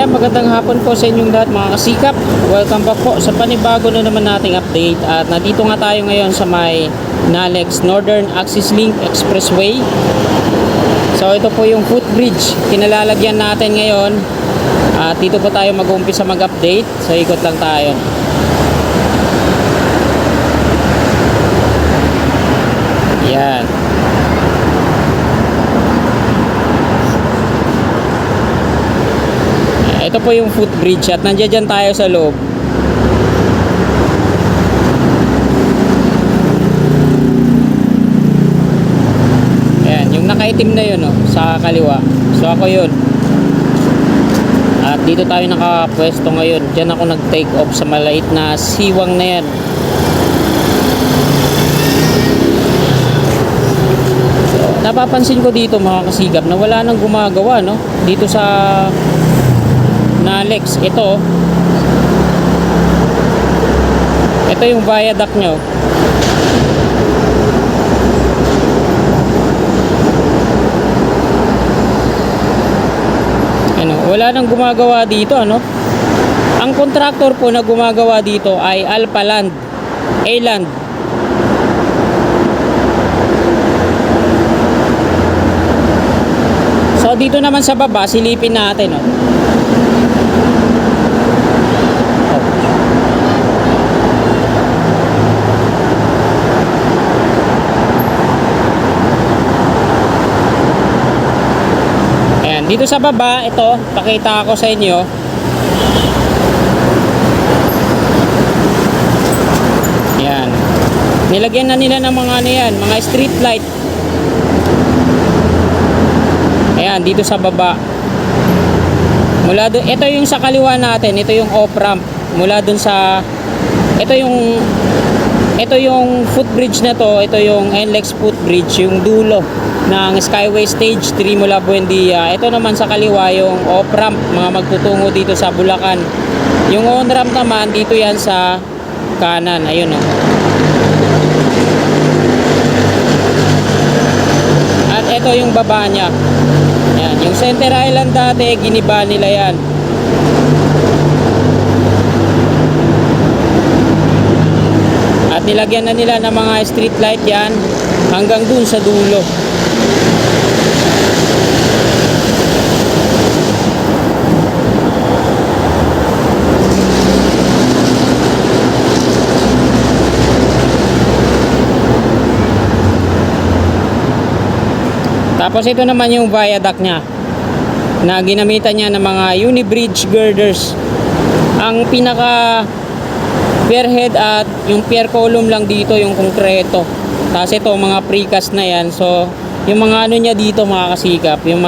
magandang hapon po sa inyong lahat mga kasikap. Welcome back po sa panibago na naman nating update. At nandito nga tayo ngayon sa may NALEX Northern Axis Link Expressway. So ito po yung footbridge kinalalagyan natin ngayon. At dito po tayo mag-uumpisa mag-update. So ikot lang tayo. Yan. Ito po yung footbridge at nandiyan dyan tayo sa loob. Ayan, yung nakaitim na yun sa kaliwa. So ako yun. At dito tayo nakapwesto ngayon. Dyan ako nag-take off sa maliit na siwang na yan. So, napapansin ko dito mga kasigap na wala nang gumagawa dito sa NALEX. Ito yung viaduct nyo. Wala nang gumagawa dito Ang contractor po na gumagawa dito ay Alpaland, A-Land. So dito naman sa baba silipin natin Dito sa baba, ito, pakita ko sa inyo. Yan. Nilagyan na nila ng mga mga street light. Ayan, dito sa baba. Mula doon, ito yung sa kaliwa natin, ito yung off-ramp. Mula doon sa, ito yung footbridge na to, ito yung NLEX footbridge, yung dulo ng Skyway Stage 3 mula Buendia. Ito naman sa kaliwa yung off-ramp, mga magtutungo dito sa Bulacan. Yung on-ramp naman dito yan sa kanan, ayun At ito yung baba niya. Yan, yung Center Island dati, giniba nila yan. At nilagyan na nila ng mga street light yan hanggang dun sa dulo. Tapos ito naman yung viaduct nya na ginamitan niya ng mga unibridge girders. Ang pinaka pier head at yung pier column lang dito yung konkreto. Tapos ito mga precast na yan. So yung mga niya dito mga kasikap, yung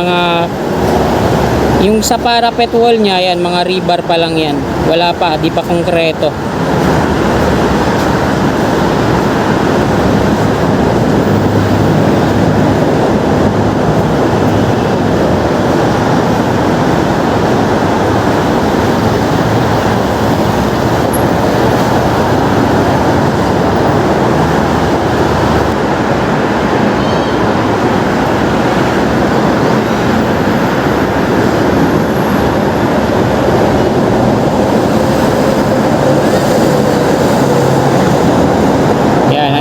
sa parapet wall nya yan, mga rebar pa lang yan. Wala pa, di pa konkreto.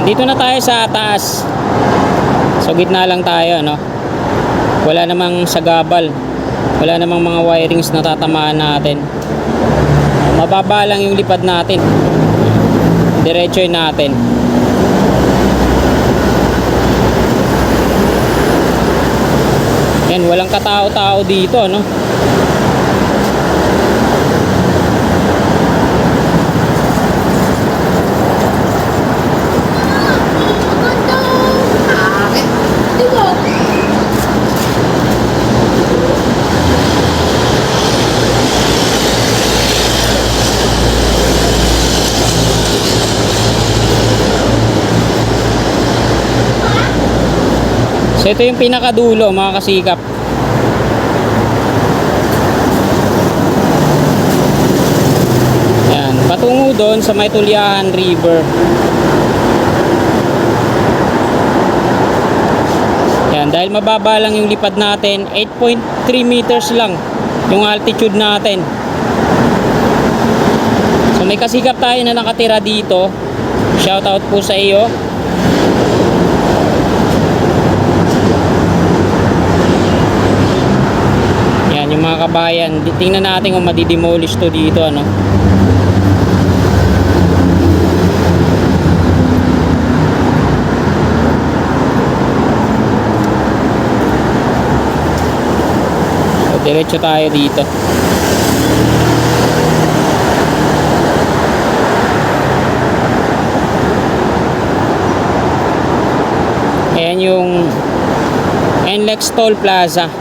Dito na tayo sa taas. So gitna lang tayo Wala namang sagabal. Wala namang mga wirings na tatamaan natin. Mababa lang yung lipad natin. Diretsoy natin. Yan, walang katao-tao dito So ito yung pinakadulo mga kasikap. Yan, patungo doon sa may Tulyahan River. Yan, dahil mababa lang yung lipad natin, 8.3 meters lang yung altitude natin. So may kasikap tayo na nakatira dito. Shout out po sa iyo. Yan yung mga kabayan. Tingnan natin kung madidemolish to dito, ano. So diretso tayo dito. Ayan yung NLEX Toll Plaza.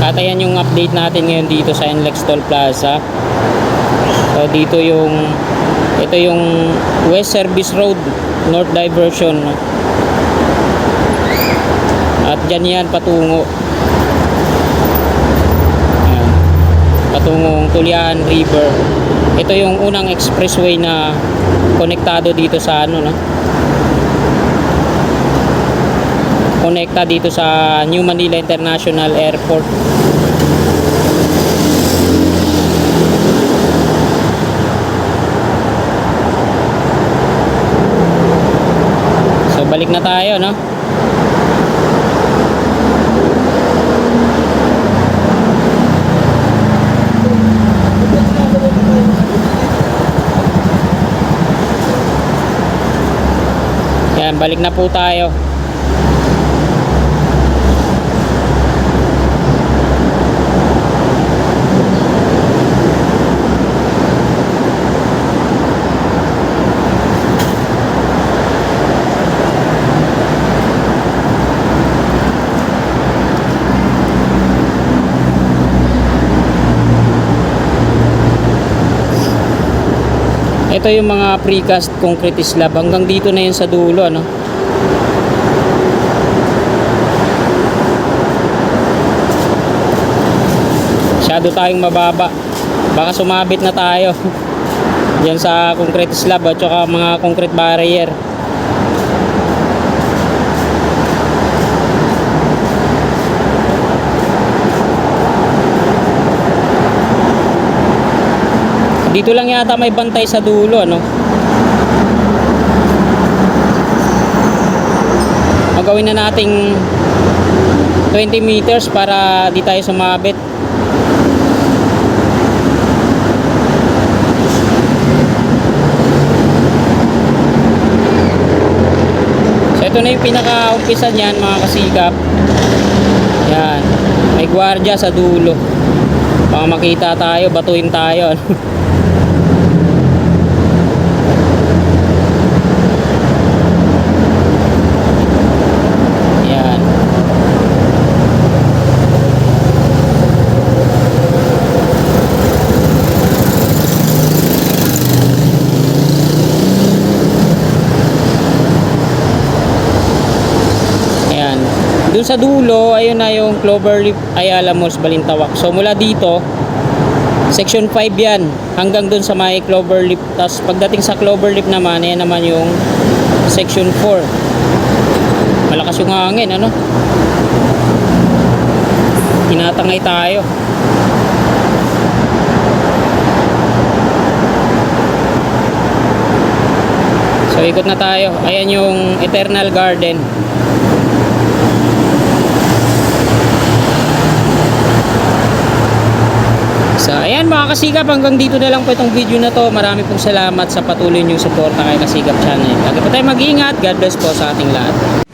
At ayan yung update natin ngayon dito sa NLEX Toll Plaza. So dito ito yung West Service Road North Diversion. At dyan yan patungo. Ayan. Patungong Tulian River. Ito yung unang expressway na konektado dito sa ano, no? Konekta dito sa New Manila International Airport. So balik na tayo, no? Yan, balik na po tayo. Ito yung mga precast concrete slab. Hanggang dito na yun sa dulo, ano? Masyado tayong mababa. Baka sumabit na tayo. Diyan sa concrete slab at saka mga concrete barrier. Dito lang yata may bantay sa dulo, ano? Magawin na nating 20 meters para di tayo sumabit. So ito na yung pinaka-umpisa niyan, mga kasikap. Yan. May gwardiya sa dulo. Baka makita tayo, batuin tayo, ano? Doon sa dulo, ayun na yung Cloverleaf Ayala Malls Balintawak. So mula dito, section 5 yan, hanggang doon sa may Cloverleaf. Tapos pagdating sa Cloverleaf naman, ayan naman yung section 4. Malakas yung hangin, ano? Tinatangay tayo. So ikot na tayo. Ayan yung Eternal Garden. So, ayan mga kasikap, hanggang dito na lang po itong video na to. Marami pong salamat sa patuloy niyong suporta kay Kasikap Channel. Lagi po tayo mag-ingat. God bless po sa ating lahat.